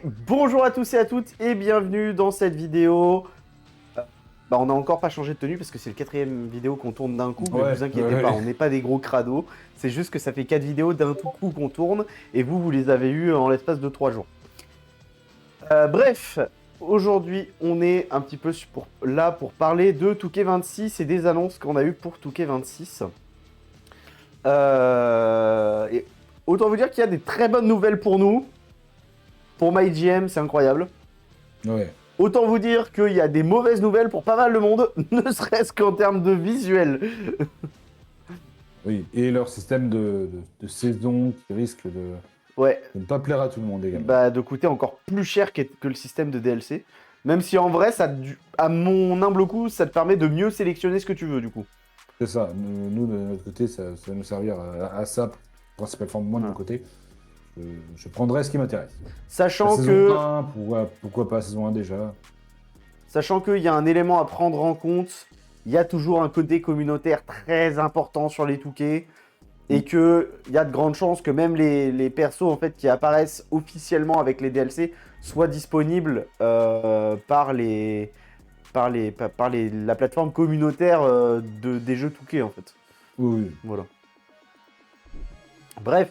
bonjour à tous et à toutes et bienvenue dans cette vidéo. On n'a encore pas changé de tenue parce que c'est le 4e vidéo qu'on tourne d'un coup, mais Ouais, vous inquiétez pas, on n'est pas des gros crados. C'est juste que ça fait 4 vidéos d'un tout coup qu'on tourne et vous les avez eues en l'espace de 3 jours. Bref, aujourd'hui on est un petit peu là pour parler de Touquet 26 et des annonces qu'on a eues pour Touquet 26. Et autant vous dire qu'il y a des très bonnes nouvelles pour nous. Pour MyGM, c'est incroyable. ouais. Autant vous dire qu'il y a des mauvaises nouvelles pour pas mal de monde, ne serait-ce qu'en termes de visuel. Oui, et leur système de saison qui risque Ouais, de ne pas plaire à tout le monde également. bah de coûter encore plus cher que le système de DLC. Même si en vrai, à mon humble coup, ça te permet de mieux sélectionner ce que tu veux du coup. C'est ça, nous, de notre côté, ça va nous servir à ça, principalement moi de mon côté. Je prendrai ce qui m'intéresse. La Sachant saison que, 1, pourquoi pas la saison 1 déjà? sachant qu'il y a un élément à prendre en compte, il y a toujours un côté communautaire très important sur les Touquets. Et qu'il y a de grandes chances que même les persos en fait, qui apparaissent officiellement avec les DLC soient disponibles la plateforme communautaire des jeux Touquet en fait. Oui, Voilà. Bref.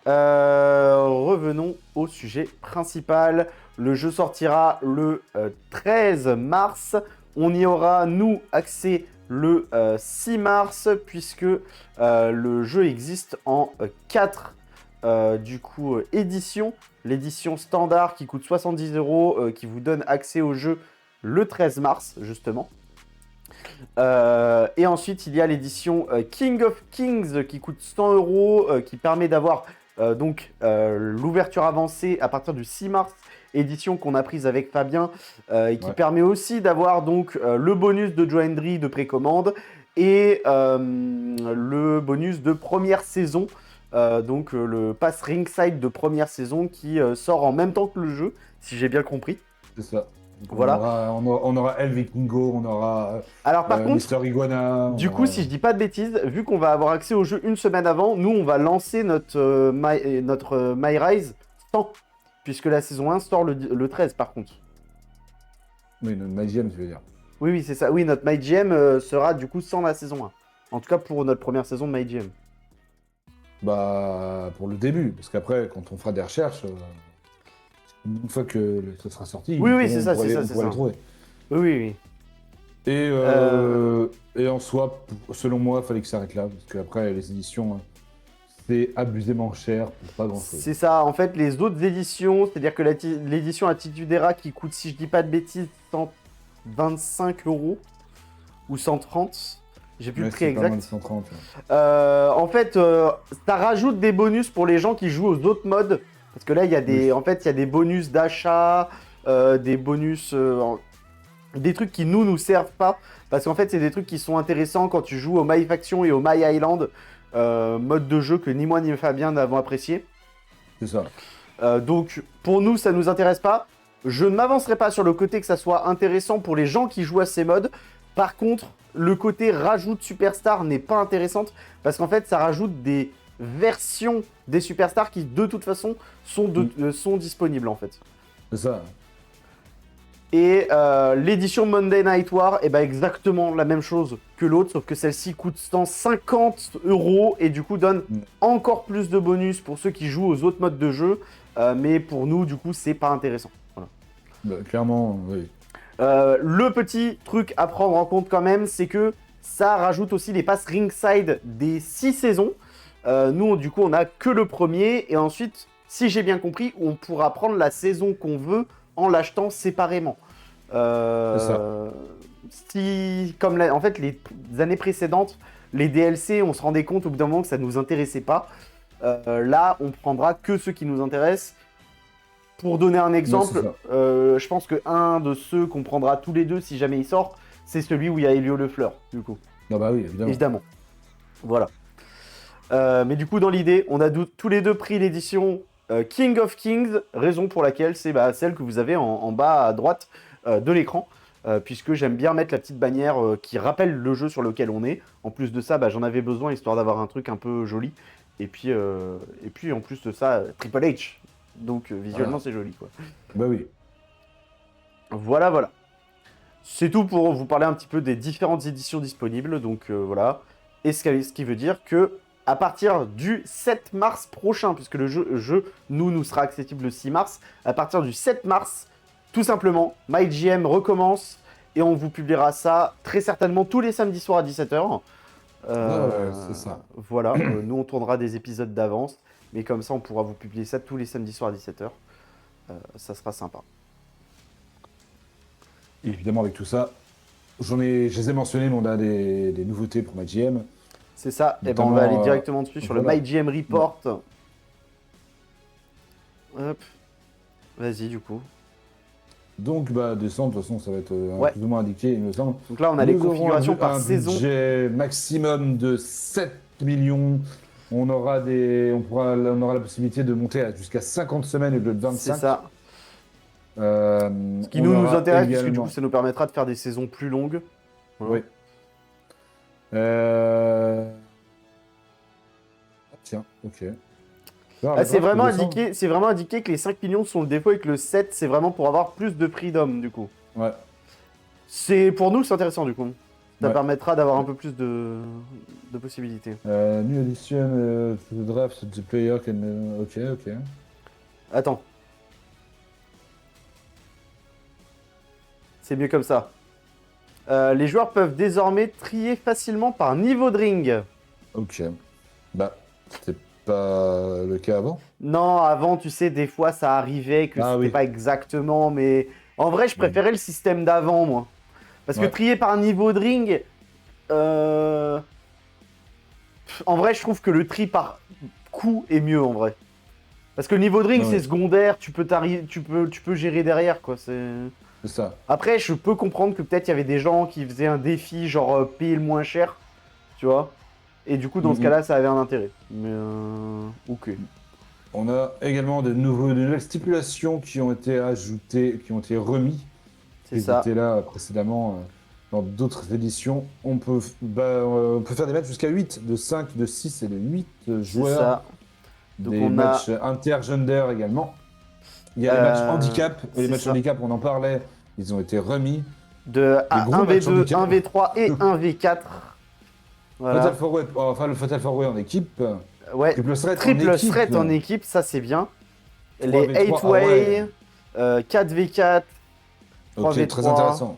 Revenons au sujet principal. Le jeu sortira le 13 mars. On y aura, nous, accès le 6 mars, puisque le jeu existe en 4 éditions. L'édition standard qui coûte 70 €, qui vous donne accès au jeu le 13 mars, justement. Et ensuite, il y a l'édition King of Kings qui coûte 100 €, qui permet d'avoir l'ouverture avancée à partir du 6 mars, édition qu'on a prise avec Fabien, et qui permet aussi d'avoir donc le bonus de Joindry de précommande et le bonus de première saison, le pass ringside de première saison qui sort en même temps que le jeu, si j'ai bien compris. c'est ça. Donc, Voilà. on aura El Vikingo, on aura Alors par contre, Mister Iguana. du coup, si je dis pas de bêtises, vu qu'on va avoir accès au jeu une semaine avant, nous, on va lancer notre My Rise sans, puisque la saison 1 sort le 13 par contre. Oui, notre Magiam, tu veux dire. Oui, oui, c'est ça. Oui, notre MyGM sera du coup sans la saison 1. En tout cas, pour notre première saison de MyGM. Bah, pour le début, parce qu'après, quand on fera des recherches, une fois que ça sera sorti, Oui, oui, c'est ça, on pourra c'est ça, on c'est pourra ça. les trouver. Oui, oui, oui. Et en soi, selon moi, il fallait que ça s'arrête là, parce qu'après, les éditions, c'est abusément cher pour pas grand-chose. C'est ça. En fait, les autres éditions, c'est-à-dire que l'édition Attitudera qui coûte, si je dis pas de bêtises, 125 € ou 130. J'ai plus le prix C'est pas moins de exact. 130. En fait, ça rajoute des bonus pour les gens qui jouent aux autres modes. Parce que là, il y a des, Oui. en fait, il y a des bonus d'achat, des bonus, des trucs qui nous servent pas. Parce qu'en fait, c'est des trucs qui sont intéressants quand tu joues au My Faction et au My Island, mode de jeu que ni moi ni Fabien n'avons apprécié. C'est ça. Donc, pour nous, ça nous intéresse pas. Je ne m'avancerai pas sur le côté que ça soit intéressant pour les gens qui jouent à ces modes. Par contre, le côté rajout de superstars n'est pas intéressante parce qu'en fait, ça rajoute des versions des superstars qui, de toute façon, sont disponibles en fait. C'est ça. Et l'édition Monday Night War, est exactement la même chose que l'autre, sauf que celle-ci coûte 150 € et du coup donne encore plus de bonus pour ceux qui jouent aux autres modes de jeu. Mais pour nous, du coup, c'est pas intéressant. Voilà. Bah, clairement, oui. Le petit truc à prendre en compte quand même, c'est que ça rajoute aussi les passes ringside des 6 saisons. Nous, du coup, on a que le premier. Et ensuite, si j'ai bien compris, on pourra prendre la saison qu'on veut en l'achetant séparément. C'est ça. En fait, les années précédentes, les DLC, on se rendait compte au bout d'un moment que ça ne nous intéressait pas. Là, on prendra que ceux qui nous intéressent. Pour donner un exemple, je pense que un de ceux qu'on prendra tous les deux si jamais il sort, c'est celui où il y a Elio Lefleur, du coup. Ah bah oui, évidemment. Évidemment. Voilà. Mais du coup, dans l'idée, on a tous les deux pris l'édition King of Kings, raison pour laquelle c'est celle que vous avez en bas à droite de l'écran, puisque j'aime bien mettre la petite bannière qui rappelle le jeu sur lequel on est. En plus de ça, j'en avais besoin histoire d'avoir un truc un peu joli. Et puis en plus de ça, Triple H. Donc visuellement, c'est joli, quoi. Bah oui. Voilà. C'est tout pour vous parler un petit peu des différentes éditions disponibles. Donc voilà. Et ce qui veut dire que à partir du 7 mars prochain, puisque le jeu nous sera accessible le 6 mars, à partir du 7 mars, tout simplement, MyGM recommence et on vous publiera ça très certainement tous les samedis soirs à 17h. Ouais, c'est ça. Voilà, nous on tournera des épisodes d'avance, mais comme ça on pourra vous publier ça tous les samedis soirs à 17h. Ça sera sympa. Et évidemment, avec tout ça, je les ai mentionnés, mais on a des nouveautés pour MyGM. C'est ça, et ben on Notamment, va aller directement dessus sur le voilà. MyGM Report. Hop. Vas-y du coup. Donc, décembre, de toute façon, ça va être Ouais. plus ou moins indiqué, il me semble. Donc là on a les Nous aurons configurations par un saison. budget maximum de 7 millions. On aura la possibilité de monter jusqu'à 50 semaines au lieu de 25. C'est ça. Ce qui On nous aura intéresse, puisque du également- coup ça nous permettra de faire des saisons plus longues. Voilà. Oui. Ah, tiens, ok. C'est vraiment indiqué que les 5 millions sont le défaut et que le 7 c'est vraiment pour avoir plus de freedom du coup. Ouais. Pour nous c'est intéressant du coup. Ça Ouais. permettra d'avoir un peu plus de possibilités. New edition to the draft, the player can... Ok. Attends. C'est mieux comme ça. Les joueurs peuvent désormais trier facilement par niveau de ring. Ok. C'était pas le cas avant. Non, avant, tu sais, des fois, ça arrivait que c'était pas exactement, mais en vrai, je préférais le système d'avant, moi. Parce que trier par niveau de ring, en vrai, je trouve que le tri par coup est mieux, en vrai. Parce que le niveau de ring, c'est secondaire, tu peux gérer derrière, quoi. C'est ça. Après, je peux comprendre que peut-être il y avait des gens qui faisaient un défi, genre payer le moins cher, tu vois. Et du coup, dans ce cas-là, ça avait un intérêt. Mais ok. On a également de nouvelles stipulations qui ont été ajoutées, qui ont été remis. C'est ça. Qui étaient là précédemment dans d'autres éditions. On peut faire des matchs jusqu'à 8, de 5, de 6 et de 8 joueurs. C'est ça. Donc des matchs intergender également. Il y a les matchs handicap. Et les matchs handicap, on en parlait, ils ont été remis. De 1v2, 1v3 et 1v4. Voilà. Fatal 4-way, le Fatal 4-way en équipe. Ouais. Triple threat en équipe, ça c'est bien. Les 8-way, 4v4, 3v3. Très intéressant.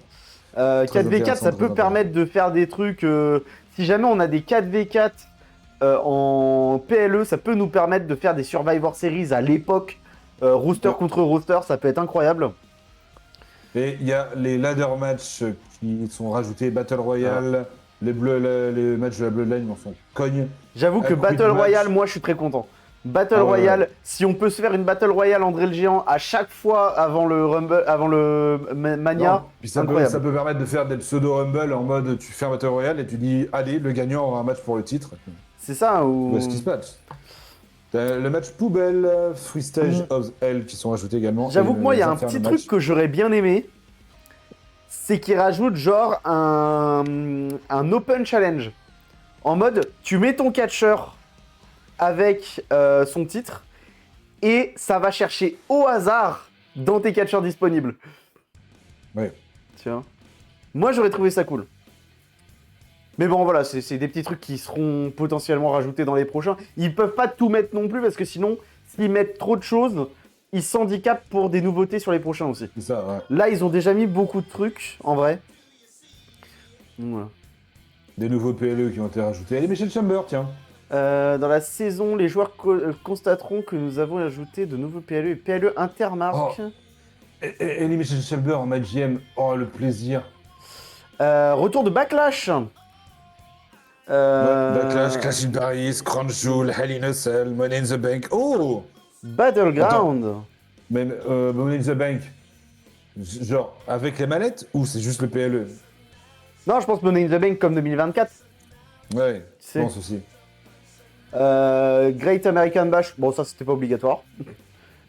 4v4, ça peut permettre de faire des trucs. Si jamais on a des 4v4 en PLE, ça peut nous permettre de faire des Survivor Series à l'époque. Rooster contre rooster, ça peut être incroyable. Et il y a les ladder matchs qui sont rajoutés, Battle Royale, les matchs de la Bloodline m'en sont cogne. J'avoue que Battle Royale, moi je suis très content. Battle Royale, si on peut se faire une Battle Royale André le Géant à chaque fois avant le Rumble, avant le Mania, puis ça peut permettre de faire des pseudo-Rumble en mode tu fais un Battle Royale et tu dis allez, le gagnant aura un match pour le titre. C'est ça ou... Où est-ce qu'il se passe? Le match poubelle, Free Stage of Hell qui sont rajoutés également. J'avoue que moi il y a un petit truc que j'aurais bien aimé, c'est qu'ils rajoutent genre un Open Challenge. En mode, tu mets ton catcheur avec son titre et ça va chercher au hasard dans tes catcheurs disponibles. Ouais. Tiens. Moi j'aurais trouvé ça cool. Mais bon voilà, c'est des petits trucs qui seront potentiellement rajoutés dans les prochains. Ils peuvent pas tout mettre non plus parce que sinon, s'ils mettent trop de choses, ils s'handicapent pour des nouveautés sur les prochains aussi. C'est ça, ouais. Là, ils ont déjà mis beaucoup de trucs, en vrai. Voilà. Des nouveaux PLE qui ont été rajoutés. Elimination Chamber, tiens. Dans la saison, les joueurs constateront que nous avons ajouté de nouveaux PLE et PLE intermarques. Elimination Chamber en MyGM, le plaisir. Retour de Backlash. Backlash, Clash in Paris, Crown Jewel, Hell in a Cell, Money in the Bank. Oh, Battleground. Mais Money in the Bank, genre avec les mallettes ou c'est juste le PLE? Non, je pense Money in the Bank comme 2024. Ouais, je pense aussi. Great American Bash, bon ça c'était pas obligatoire.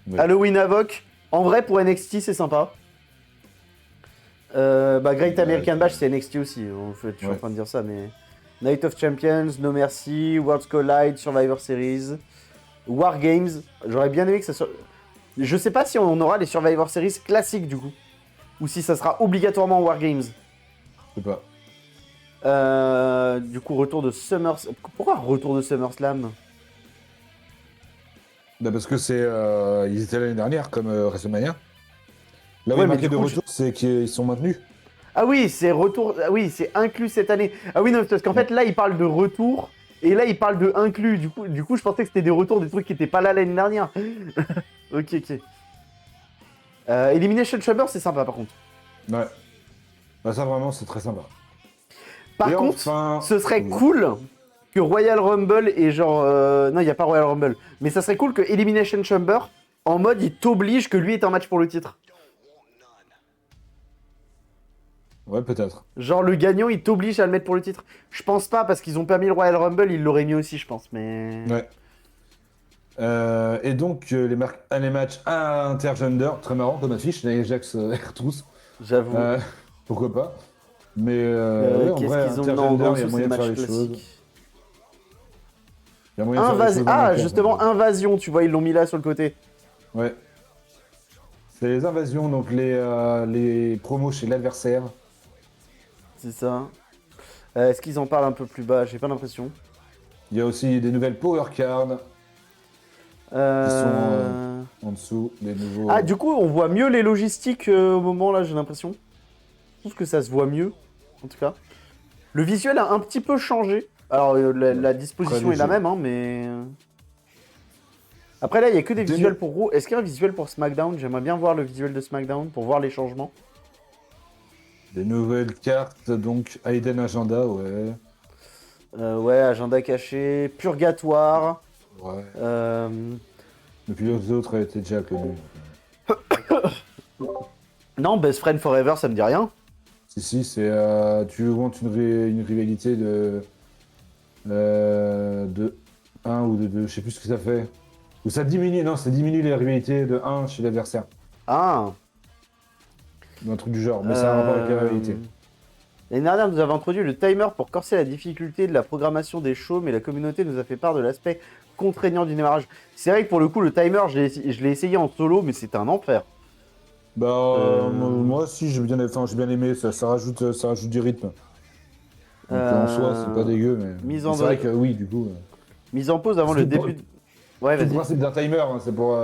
Oui. Halloween Havoc, en vrai pour NXT c'est sympa. Great American Bash c'est NXT aussi, en fait, je suis en train de dire ça, mais... Night of Champions, No Mercy, Worlds Collide, Survivor Series, War Games, j'aurais bien aimé que ça soit... Je sais pas si on aura les Survivor Series classiques du coup. Ou si ça sera obligatoirement Wargames. Je sais pas. Du coup, retour de SummerSlam. Pourquoi retour de SummerSlam? Bah, parce que c'est. Ils étaient l'année dernière, comme WrestleMania. Là où Ouais, il est mais marqué du de coup, retour, c'est qu'ils sont maintenus. Ah oui, c'est retour. Ah oui, c'est inclus cette année. Ah oui, non, parce qu'en fait, là, il parle de retour. Et là, il parle de inclus. Du coup, je pensais que c'était des retours des trucs qui étaient pas là l'année dernière. Ok, ok. Elimination Chamber, c'est sympa par contre. Ouais. Bah, ça, vraiment, c'est très sympa. Par Et contre, enfin. ce serait Oui. cool que Royal Rumble et genre. Non, il n'y a pas Royal Rumble. Mais ça serait cool que Elimination Chamber, en mode, il t'oblige que lui est un match pour le titre. Ouais, peut-être. Genre, le gagnant, il t'oblige à le mettre pour le titre. Je pense pas, parce qu'ils ont pas mis le Royal Rumble, ils l'auraient mis aussi, je pense. Mais. Ouais. Et donc, les matchs intergender, très marrant comme affiche, Nia Jax R-Truth. J'avoue. Pourquoi pas. Mais ouais, en Qu'est-ce vrai, qu'ils ont? Non, en intergender, gros, il y a c'est moyen de faire match les choses. classique. Il y a moyen de faire les choses dans Ah, le justement, Invasion, tu vois, ils l'ont mis là sur le côté. Ouais. C'est les invasions, donc les promos chez l'adversaire. C'est ça. Est-ce qu'ils en parlent un peu plus bas? J'ai pas l'impression. Il y a aussi des nouvelles power cards qui sont en dessous, des nouveaux. Ah, du coup, on voit mieux les logistiques au moment là, j'ai l'impression. Je trouve que ça se voit mieux, en tout cas. Le visuel a un petit peu changé. Alors, la disposition Très est la léger. même, hein, mais. Après, là, il y a que des Des visuels nou- pour Raw. Est-ce qu'il y a un visuel pour SmackDown? J'aimerais bien voir le visuel de SmackDown pour voir les changements. Des nouvelles cartes, donc Hidden Agenda, ouais. Ouais, agenda caché, purgatoire. Ouais. Euh, Et puis les autres étaient déjà connus. Non, Best Friend Forever, ça me dit rien. Si, c'est. Tu augmentes une rivalité de 1 ou de 2, je sais plus ce que ça fait. Ou ça diminue, non, ça diminue les rivalités de 1 chez l'adversaire. Ah. Ou un truc du genre, mais ça a un rapport avec la rivalité. L'année dernière, nous avons introduit le timer pour corser la difficulté de la programmation des shows, mais la communauté nous a fait part de l'aspect contraignant du démarrage. C'est vrai que pour le coup, le timer, je l'ai essayé en solo, mais c'était un enfer. Bah, moi aussi, j'ai bien aimé, ça rajoute du rythme. Donc en soi, c'est pas dégueu, mais. Mise mais en c'est vrai que oui, du coup. Mise en pause avant C'est le tout pour- début. Ouais, C'est le vas-y. principe d'un timer, hein, c'est pour.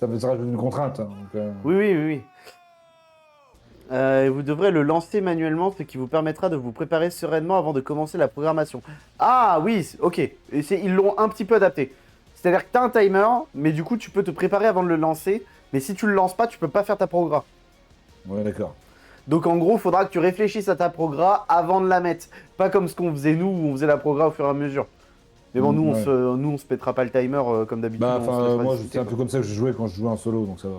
Ça rajoute une contrainte. Hein, donc, Oui, oui, oui, oui. Et vous devrez le lancer manuellement, ce qui vous permettra de vous préparer sereinement avant de commencer la programmation. Ah oui, ok. Ils l'ont un petit peu adapté. C'est-à-dire que tu as un timer, mais du coup, tu peux te préparer avant de le lancer. Mais si tu le lances pas, tu peux pas faire ta progra. Ouais, d'accord. Donc en gros, il faudra que tu réfléchisses à ta progra avant de la mettre. Pas comme ce qu'on faisait nous, où on faisait la progra au fur et à mesure. Mais bon, Ouais. nous, on se pètera pas le timer comme d'habitude. Bah, on se enfin, laissera moi, discuter, c'est un quoi. peu comme ça que je jouais quand je jouais en solo, donc ça va.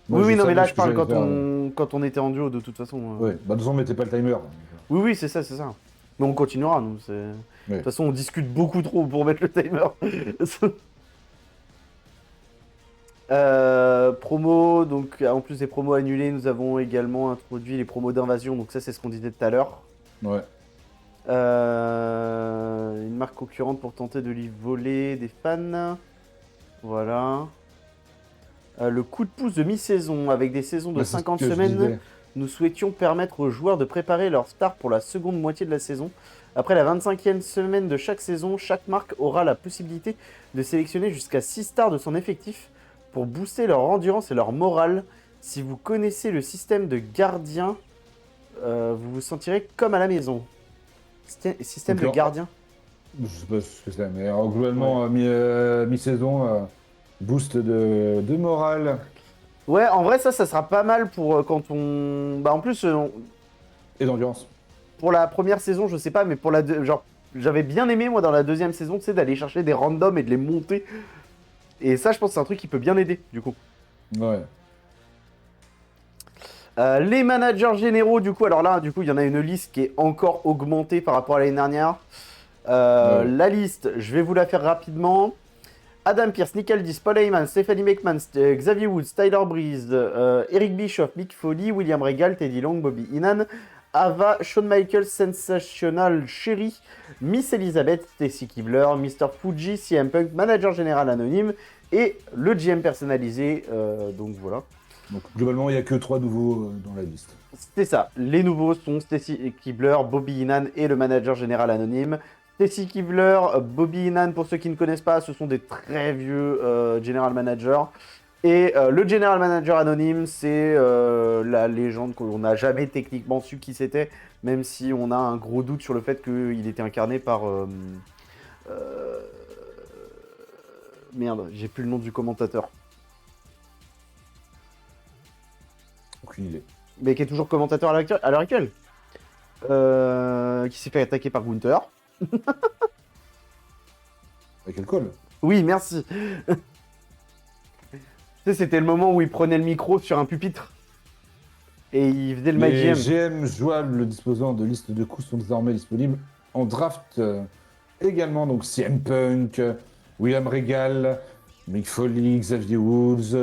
Moi, Oui, oui, non, mais savais là, ce je que parle j'allais quand faire. quand on était en duo, de toute façon. Ouais, bah, de toute façon, on mettait pas le timer. Donc, Oui, oui, c'est ça, c'est ça. Mais on continuera, nous. De ouais. toute façon, on discute beaucoup trop pour mettre le timer. Promo, donc en plus des promos annulés, nous avons également introduit les promos d'invasion. Donc ça, c'est ce qu'on disait tout à l'heure. Ouais. Une marque concurrente pour tenter de lui voler des fans. Voilà. Le coup de pouce de mi-saison avec des saisons de Bah, c'est ce 50 que je semaines. disais. Nous souhaitions permettre aux joueurs de préparer leur start pour la seconde moitié de la saison. Après la 25e semaine de chaque saison, chaque marque aura la possibilité de sélectionner jusqu'à 6 stars de son effectif pour booster leur endurance et leur morale. Si vous connaissez le système de gardien, vous vous sentirez comme à la maison. Système de Donc, gardien. Je sais pas ce que c'est, mais globalement, mi-saison, boost de morale Ouais, en vrai, ça sera pas mal pour quand on... Bah en plus, et d'endurance. pour la première saison, je sais pas, mais pour genre, j'avais bien aimé, moi, dans la deuxième saison, tu sais, d'aller chercher des randoms et de les monter. Et ça, je pense que c'est un truc qui peut bien aider, du coup. Ouais. Les managers généraux, du coup, alors là, du coup, il y en a une liste qui est encore augmentée par rapport à l'année dernière. Ouais. La liste, je vais vous la faire rapidement. Adam Pearce, Nick Aldis, Paul Heyman, Stephanie McMahon, Xavier Woods, Tyler Breeze, Eric Bischoff, Mick Foley, William Regal, Teddy Long, Bobby Heenan, Ava, Shawn Michaels, Sensational Sherry, Miss Elizabeth, Stacy Keibler, Mr. Fuji, CM Punk, Manager Général Anonyme et le GM personnalisé. Donc voilà. Donc globalement, il n'y a que 3 nouveaux dans la liste. C'est ça. Les nouveaux sont Stacy Keibler, Bobby Heenan et le Manager Général Anonyme. Stacy Keibler, Bobby Heenan, pour ceux qui ne connaissent pas, ce sont des très vieux General Managers. Et le General Manager Anonyme, c'est la légende qu'on n'a jamais techniquement su qui c'était, même si on a un gros doute sur le fait qu'il était incarné par... Merde, j'ai plus le nom du commentateur. Aucune idée. Mais qui est toujours commentateur à l'heure actuelle. Qui s'est fait attaquer par Gunther. Avec Cole. Oui, merci. C'était le moment où il prenait le micro sur un pupitre. Et il faisait le Les MyGM. GM jouables disposant de listes de coups sont désormais disponibles en draft également. Donc CM Punk, William Regal, Mick Foley, Xavier Woods,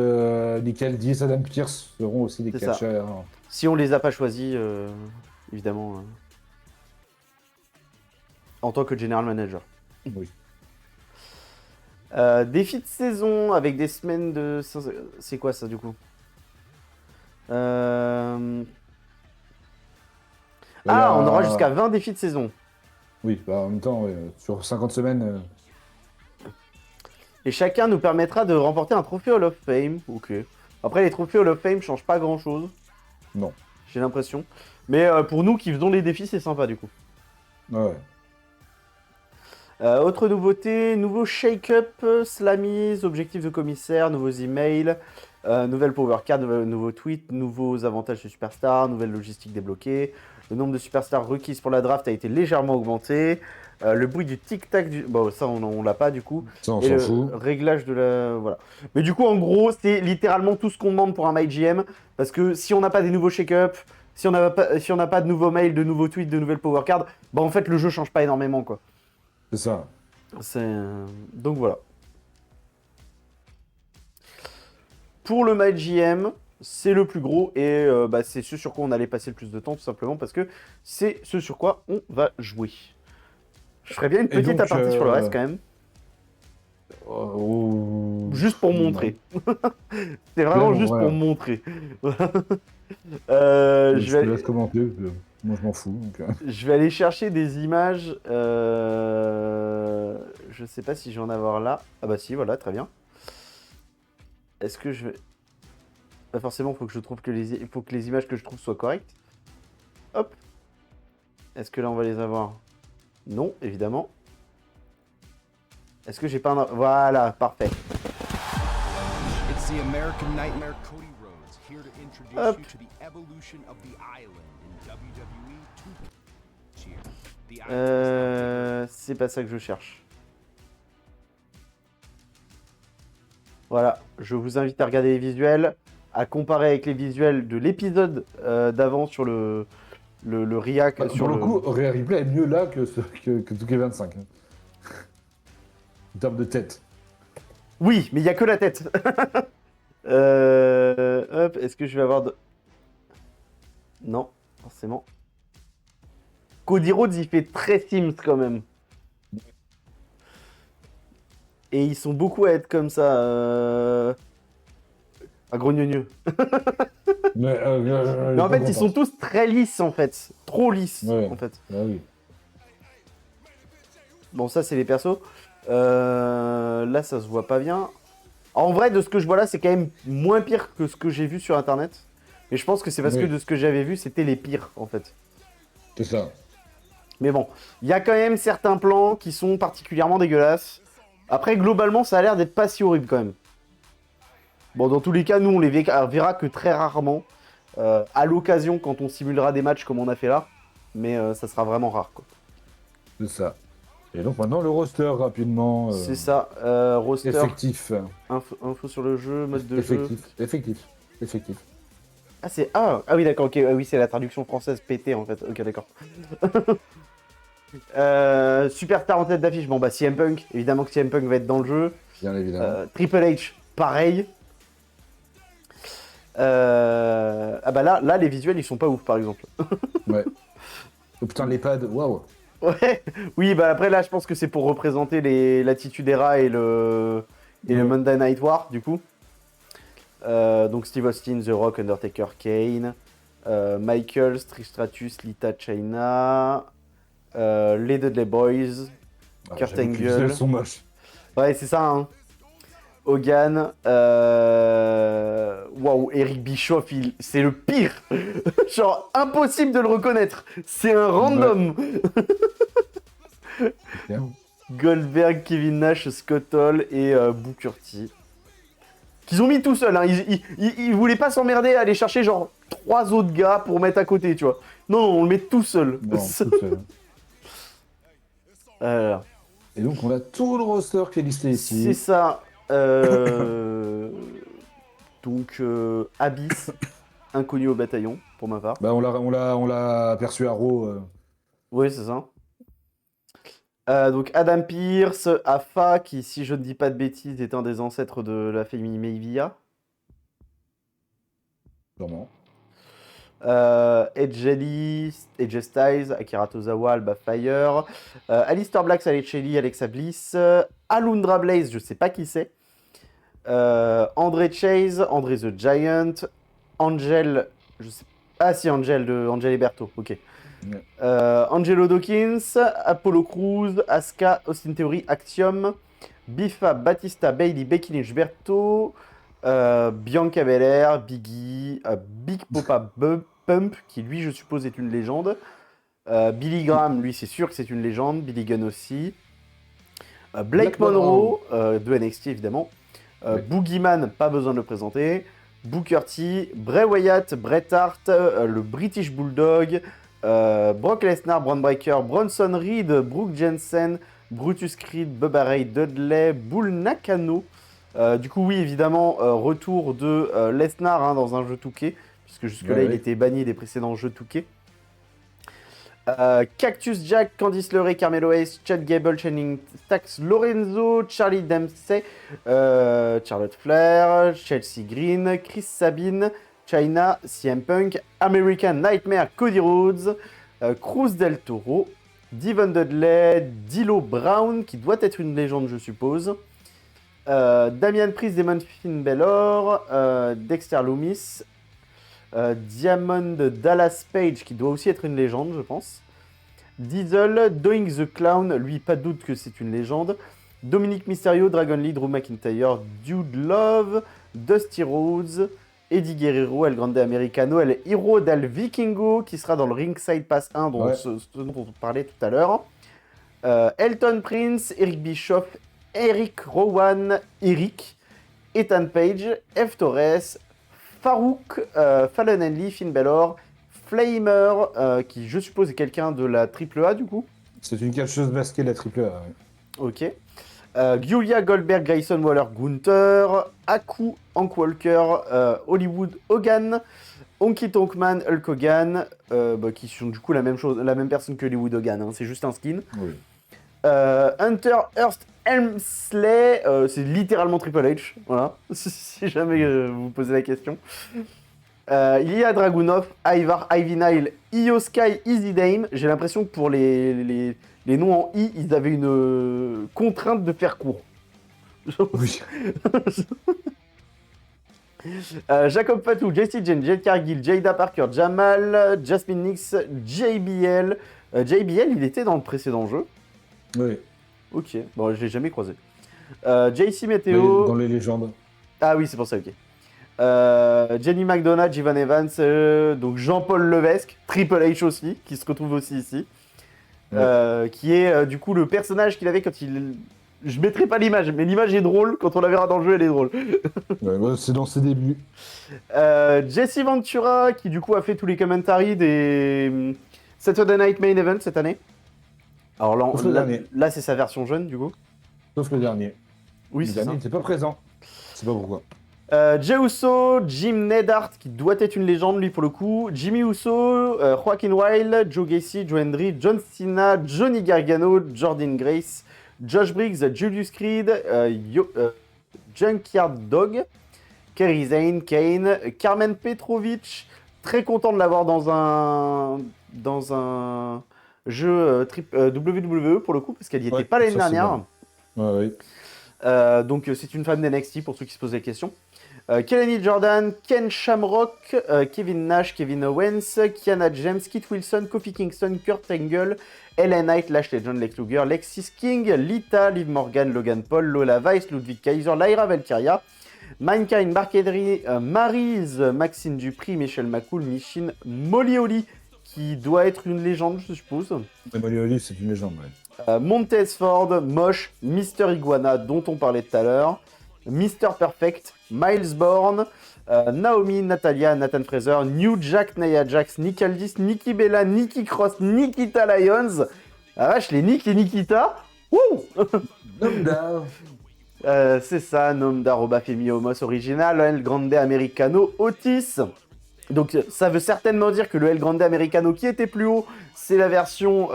Nick Aldis, Adam Pearce seront aussi des C'est ça. catcheurs. Si on les a pas choisis, évidemment, en tant que General Manager. Oui. Défi de saison avec des semaines de... C'est quoi ça du coup Ah, on aura jusqu'à 20 défis de saison. Oui, bah, en même temps, ouais, sur 50 semaines... Et chacun nous permettra de remporter un trophée Hall of Fame. Ok. Après, les trophées Hall of Fame changent pas grand chose. Non. J'ai l'impression. Mais pour nous qui faisons les défis, c'est sympa du coup. Ouais. Autre nouveauté, nouveau shake-up, slammies, objectifs de commissaire, nouveaux emails, nouvelle power card, nouveaux tweets, nouveaux avantages de superstars, nouvelle logistique débloquée. Le nombre de superstars requises pour la draft a été légèrement augmenté. Le bruit du tic-tac du... Bon, ça, on l'a pas, du coup. Ça, on Et s'en le fout. réglage de la... Voilà. Mais du coup, en gros, c'est littéralement tout ce qu'on demande pour un MyGM. Parce que si on n'a pas des nouveaux shake-up, si on n'a pas de nouveaux mails, de nouveaux tweets, de nouvelles power cards, bah en fait, le jeu change pas énormément, quoi. C'est ça. Donc voilà. Pour le MyGM, c'est le plus gros et c'est ce sur quoi on allait passer le plus de temps, tout simplement parce que c'est ce sur quoi on va jouer. Je ferais bien une Et petite donc, aparté sur le reste quand même, juste pour montrer. C'est vraiment Là, juste voilà. pour montrer. Je je te vais... laisse commenter. Moi, je m'en fous. Donc, Je vais aller chercher des images. Je sais pas si je vais en avoir là. Ah bah si, voilà, très bien. Est-ce que je vais... Pas forcément, il faut que les images que je trouve soient correctes. Hop. Est-ce que là, on va les avoir? Non, évidemment. Est-ce que j'ai pas un... Voilà, parfait. It's the American Nightmare Cody Rhodes here to introduce Hop. you to the evolution of the Island in WWE 2. Cheer. The Island is now C'est pas ça que je cherche. Voilà, je vous invite à regarder les visuels, à comparer avec les visuels de l'épisode d'avant sur le React. bah, sur pour le coup, Rhea Ripley est mieux là que 2K25. En termes de tête. Oui, mais il n'y a que la tête. Hop, est-ce que je vais avoir de... Non, forcément. Cody Rhodes, il fait très Sims quand même. Et ils sont beaucoup à être comme ça. À grognonieux. Mais Mais en fait, ils sont tous très lisses en fait. Trop lisses Ouais. en fait. Ah oui. Bon, ça, c'est les persos. Là, ça se voit pas bien. En vrai, de ce que je vois là, c'est quand même moins pire que ce que j'ai vu sur internet. Mais je pense que c'est parce Oui. que de ce que j'avais vu, c'était les pires en fait. C'est ça. Mais bon, il y a quand même certains plans qui sont particulièrement dégueulasses. Après, globalement, ça a l'air d'être pas si horrible quand même. Bon, dans tous les cas, nous, on les verra que très rarement. À l'occasion, quand on simulera des matchs comme on a fait là. Mais ça sera vraiment rare, quoi. C'est ça. Et donc maintenant, le roster, rapidement. C'est ça. Roster, Effectif. info sur le jeu, mode de jeu. Effectif. Ah, c'est... Ah oui, d'accord, ok. Oui, c'est la traduction française pété, en fait. Ok, d'accord. Superstar en tête d'affiche. Bon, bah, CM Punk. Évidemment que CM Punk va être dans le jeu. Bien évidemment. Triple H, pareil. Ah bah là, les visuels, ils sont pas ouf, par exemple. Ouais. Oh putain, l'EHPAD, waouh. Ouais. Oui, bah après, là, je pense que c'est pour représenter l'attitude Era et le Ouais. Monday Night War, du coup. Donc Steve Austin, The Rock, Undertaker, Kane, Michael, Trish Stratus, Lita Chyna, les Dudley Boys, Ah, Kurt j'avoue que les visuels Angle. sont moches. Ouais, c'est ça, hein. Hogan, waouh, Eric Bischoff, c'est le pire. Genre, impossible de le reconnaître. C'est un random. C'est clair. Goldberg, Kevin Nash, Scott Hall et Booker T. Qu'ils ont mis tout seul, hein. Ils voulaient pas s'emmerder à aller chercher genre 3 autres gars pour mettre à côté, tu vois. Non, on le met tout seul. Non, tout seul. Euh, Et donc, on a tout le roster qui est listé c'est ici. ça. Donc, Abyss, inconnu au bataillon, pour ma part. Bah, on l'a aperçu à Raw. Oui, c'est ça. Donc Adam Pearce, Afa, qui, si je ne dis pas de bêtises, est un des ancêtres de la famille Maivia. Sûrement. Edge Styles, Akira Tozawa, Alba Fire, Alistair Black, Sally Shelley, Alexa Bliss, Alundra Blaze, je sais pas qui c'est, André Chase, André the Giant, Angel, je sais ah si, Angel de Angel et Berto, ok. Ouais. Angelo Dawkins, Apollo Crews, Asuka, Austin Theory, Axiom, Bifa, Batista, Bailey, Becky Lynch, Berto, Bianca Belair, Biggie, Big Papa Pump, qui lui, je suppose, est une légende. Billy Graham, lui, c'est sûr que c'est une légende. Billy Gunn aussi. Blake Monroe, de NXT, évidemment. Ouais. Boogeyman, pas besoin de le présenter. Booker T, Bray Wyatt, Bret Hart, le British Bulldog, Brock Lesnar, Braun Breaker, Bronson Reed, Brooke Jensen, Brutus Creed, Bubba Ray Dudley, Bull Nakano. Du coup, oui, évidemment, retour de Lesnar hein, dans un jeu Touquet, puisque jusque-là, Ouais, il ouais. était banni des précédents jeux Touquet. Cactus Jack, Candice LeRae, Carmelo Hayes, Chad Gable, Channing Stax, Lorenzo, Charlie Dempsey, Charlotte Flair, Chelsea Green, Chris Sabine, Chyna, CM Punk, American Nightmare, Cody Rhodes, Cruz del Toro, Devon Dudley, D'Lo Brown, qui doit être une légende, je suppose. Damian Priest, Damon Finn Balor, Dexter Loomis, Diamond Dallas Page, qui doit aussi être une légende, je pense. Diesel, Doing the Clown, lui, pas de doute que c'est une légende. Dominic Mysterio, Dragon Lee, Drew McIntyre, Dude Love, Dusty Rhodes, Eddie Guerrero, El Grande Americano, El Hero del Vikingo, qui sera dans le Ringside Pass 1, dont Ouais. ce dont on parlait tout à l'heure. Elton Prince, Eric Bischoff, Eric Rowan, Eric, Ethan Page, F. Torres, Farouk, Fallon Henley, Finn Balor, Flamer, qui je suppose est quelqu'un de la AAA du coup. C'est une catcheuse masquée de la AAA. Ouais. Ok. Giulia Goldberg, Grayson Waller, Gunther, Aku, Hank Walker, Hollywood Hogan, Honky Tonk Man, Hulk Hogan, qui sont du coup la même personne que Hollywood Hogan, hein, c'est juste un skin. Oui. Hunter Hearst Helmsley, c'est littéralement Triple H, voilà, si jamais vous posez la question. Il y a Dragunov, Ivar, Ivy Nile, Io Sky, Easy Dame. J'ai l'impression que pour les noms en I, ils avaient une contrainte de faire court. Oui. Jacob Fatou, JC Jane, Jade Cargill, Jada Parker, Jamal, Jasmine Nix, JBL. JBL, il était dans le précédent jeu. Oui. Ok, bon, je l'ai jamais croisé. JC Mais Meteo. dans les légendes. Ah oui, c'est pour ça, ok. Jenny McDonough, Jivan Evans, donc Jean-Paul Levesque, Triple H aussi, qui se retrouve aussi ici. Qui est du coup le personnage qu'il avait quand il... Je mettrai pas l'image, mais l'image est drôle, quand on la verra dans le jeu, elle est drôle. Ouais, c'est dans ses débuts. Jesse Ventura, qui du coup a fait tous les commentaries des Saturday Night Main Event cette année. Alors là, Sauf le dernier. là c'est sa version jeune du coup. Sauf le dernier. Oui, le c'est dernier ça. n'était pas présent. Je sais pas pourquoi. Jey Uso, Jim Neidhart, qui doit être une légende lui pour le coup, Jimmy Uso, Joaquin Wilde, Joe Gacy, Joe Hendry, John Cena, Johnny Gargano, Jordan Grace, Josh Briggs, Julius Creed, Junkyard Dog, Kairi Sane, Kane, Carmen Petrovic. Très content de l'avoir dans un jeu WWE pour le coup, parce qu'elle n'y était Ouais, pas l'année ça, c'est dernière. bien. Ouais, oui. Donc c'est une fan d'NXT pour ceux qui se posent la question. Kelly Jordan, Ken Shamrock, Kevin Nash, Kevin Owens, Kiana James, Kit Wilson, Kofi Kingston, Kurt Angle, LA Knight, Lashley John, Lex Luger, Lexis King, Lita, Liv Morgan, Logan Paul, Lola Vice, Ludwig Kaiser, Lyra Valkyria, Mankind, Mark Henry, Maryse, Maxine Dupri, Michelle McCool, Michin, Molly Holly, qui doit être une légende, je suppose. Mais Molly Holly, c'est une légende, ouais. Montez Ford, Mosh, Mister Iguana, dont on parlait tout à l'heure, Mister Perfect, Miles Bourne, Naomi, Natalia, Nathan Fraser, New Jack, Nia Jax, Nick Aldis, Nikki Bella, Nikki Cross, Nikita Lyons. Ah vache, les Nick et Nikita. Wouh. C'est ça, nom d'arroba Femi Homos original, El Grande Americano Otis. Donc ça veut certainement dire que le El Grande Americano qui était plus haut, c'est la version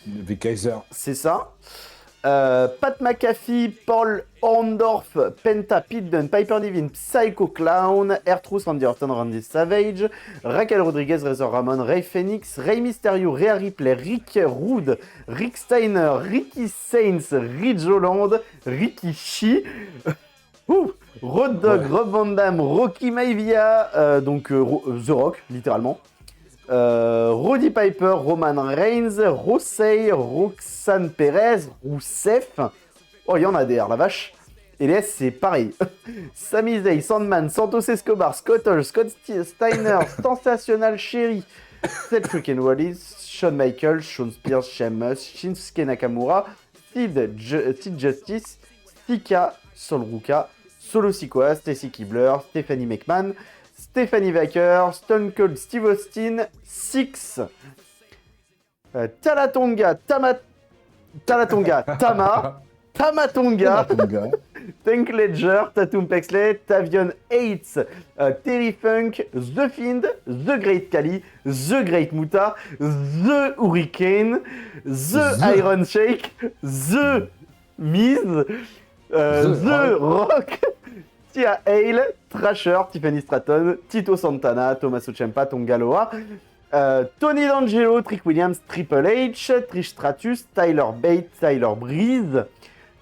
Vic Kaiser. C'est ça. Pat McAfee, Paul Orndorff, Penta, Pete Dunne, Piper Niven, Psycho Clown, R-Truth, Randy Orton, Randy Savage, Raquel Rodriguez, Razor Ramon, Rey Fenix, Rey Mysterio, Rhea Ripley, Rick Rude, Rick Steiner, Ricky Saints, Ridge Holland, Ricky Shee, Road Dogg, Ouais. Rob Van Dam, Rocky Maivia, donc The Rock, littéralement. Roddy Piper, Roman Reigns, Rossey, Roxanne Perez, Rousseff. Oh, il y en a des R, la vache. Et les S, c'est pareil. Sami Zayn, Sandman, Santos Escobar, Scott Hall, Scott Steiner, Sensational Sherry, Seth freaking Rollins, Shawn Michaels, Shawn Spears, Sheamus, Shinsuke Nakamura, Sid Justice, Sika, Sol Ruka, Solo Sikoa, Stacy Kibler, Stephanie McMahon, Stephanie Wacker, Stone Cold Steve Austin, Six, Talatonga, Tama, Tamatonga, Tank Ledger, Tatum Pexley, Tavion Hates, Terry Funk, The Fiend, The Great Khali, The Great Muta, The Hurricane, The Iron Shake, The Miz, The Rock, Tia Hale, Thrasher, Tiffany Stratton, Tito Santana, Tommaso Ciampa, Tonga Loa, Tony D'Angelo, Trick Williams, Triple H, Trish Stratus, Tyler Bate, Tyler Breeze,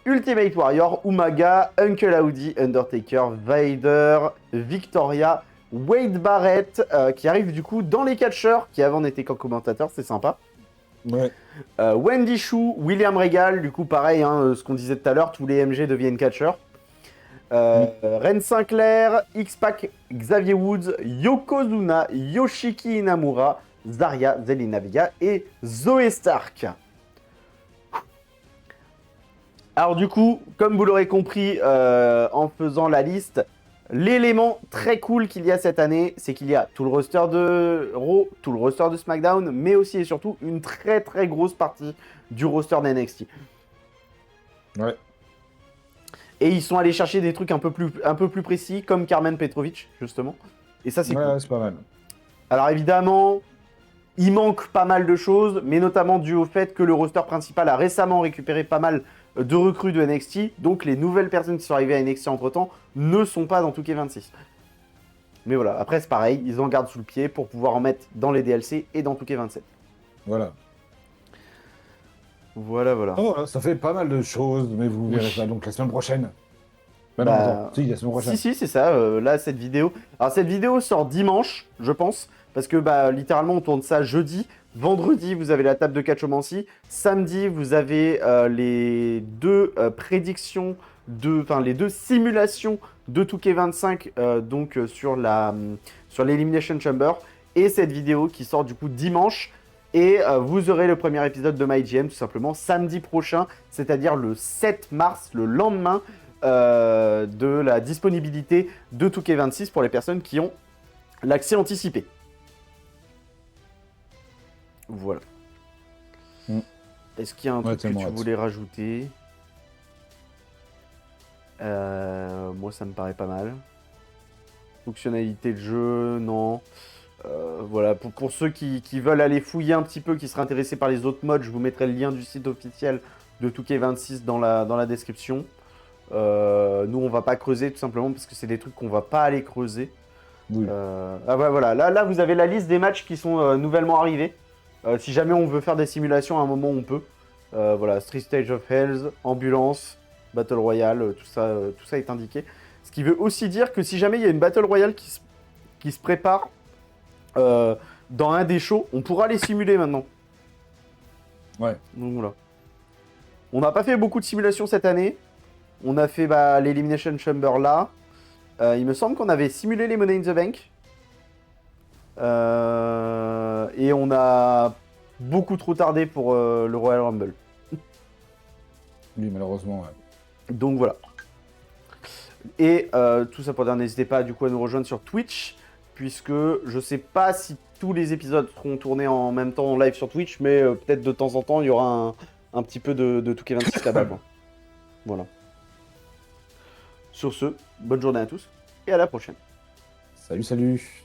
Ultimate Warrior, Umaga, Uncle Audi, Undertaker, Vader, Victoria, Wade Barrett, qui arrive du coup dans les catcheurs, qui avant n'étaient qu'en commentateur, c'est sympa. Ouais. Wendy Chou, William Regal, du coup pareil, hein, ce qu'on disait tout à l'heure, tous les MG deviennent catcheurs. Ren Sinclair, X-Pac, Xavier Woods, Yokozuna, Yoshiki Inamura, Zarya, Zelina Vega et Zoé Stark. Alors du coup, comme vous l'aurez compris en faisant la liste, l'élément très cool qu'il y a cette année, c'est qu'il y a tout le roster de Raw, tout le roster de SmackDown, mais aussi et surtout une très très grosse partie du roster d'NXT. Ouais. Et ils sont allés chercher des trucs un peu plus précis, comme Carmen Petrovic, justement. Et ça, c'est cool. Ouais, c'est pas mal. Alors évidemment, il manque pas mal de choses, mais notamment dû au fait que le roster principal a récemment récupéré pas mal de recrues de NXT. Donc les nouvelles personnes qui sont arrivées à NXT entre-temps ne sont pas dans 2K26. Mais voilà, après c'est pareil, ils en gardent sous le pied pour pouvoir en mettre dans les DLC et dans 2K27. Voilà. Voilà. Oh, ça fait pas mal de choses, mais vous verrez ça donc la semaine prochaine. Bah non, Bah, attends, si, la semaine prochaine. Si, c'est ça. Là, cette vidéo. Alors, cette vidéo sort dimanche, je pense. Parce que, bah, littéralement, on tourne ça jeudi. Vendredi, vous avez la table de catchomancie. Samedi, vous avez les deux prédictions, enfin, les deux simulations de 2K25 donc sur l'Elimination Chamber. Et cette vidéo qui sort du coup dimanche. Et vous aurez le premier épisode de MyGM tout simplement samedi prochain, c'est-à-dire le 7 mars, le lendemain de la disponibilité de 2K26 pour les personnes qui ont l'accès anticipé. Voilà. Est-ce qu'il y a un truc que tu voulais rajouter? Moi, ça me paraît pas mal. Fonctionnalité de jeu, non. Voilà, pour ceux qui veulent aller fouiller un petit peu, qui seraient intéressés par les autres modes, je vous mettrai le lien du site officiel de 2K26 dans la description. Nous, on va pas creuser tout simplement parce que c'est des trucs qu'on va pas aller creuser. Oui. Ah ouais, voilà. Là, vous avez la liste des matchs qui sont nouvellement arrivés. Si jamais on veut faire des simulations à un moment, on peut. Voilà, Street Stage of Hells, Ambulance, Battle Royale, tout ça est indiqué. Ce qui veut aussi dire que si jamais il y a une Battle Royale qui se prépare dans un des shows, on pourra les simuler maintenant. Ouais. Donc voilà. On n'a pas fait beaucoup de simulations cette année. On a fait l'Elimination Chamber là. Il me semble qu'on avait simulé les Money in the Bank. Et on a beaucoup trop tardé pour le Royal Rumble. Oui, malheureusement, ouais. Donc voilà. Et tout ça pour dire, n'hésitez pas du coup à nous rejoindre sur Twitch, puisque je sais pas si tous les épisodes seront tournés en même temps en live sur Twitch, mais peut-être de temps en temps il y aura un petit peu de Touquet 26 là-bas. Quoi. Voilà. Sur ce, bonne journée à tous et à la prochaine. Salut, salut.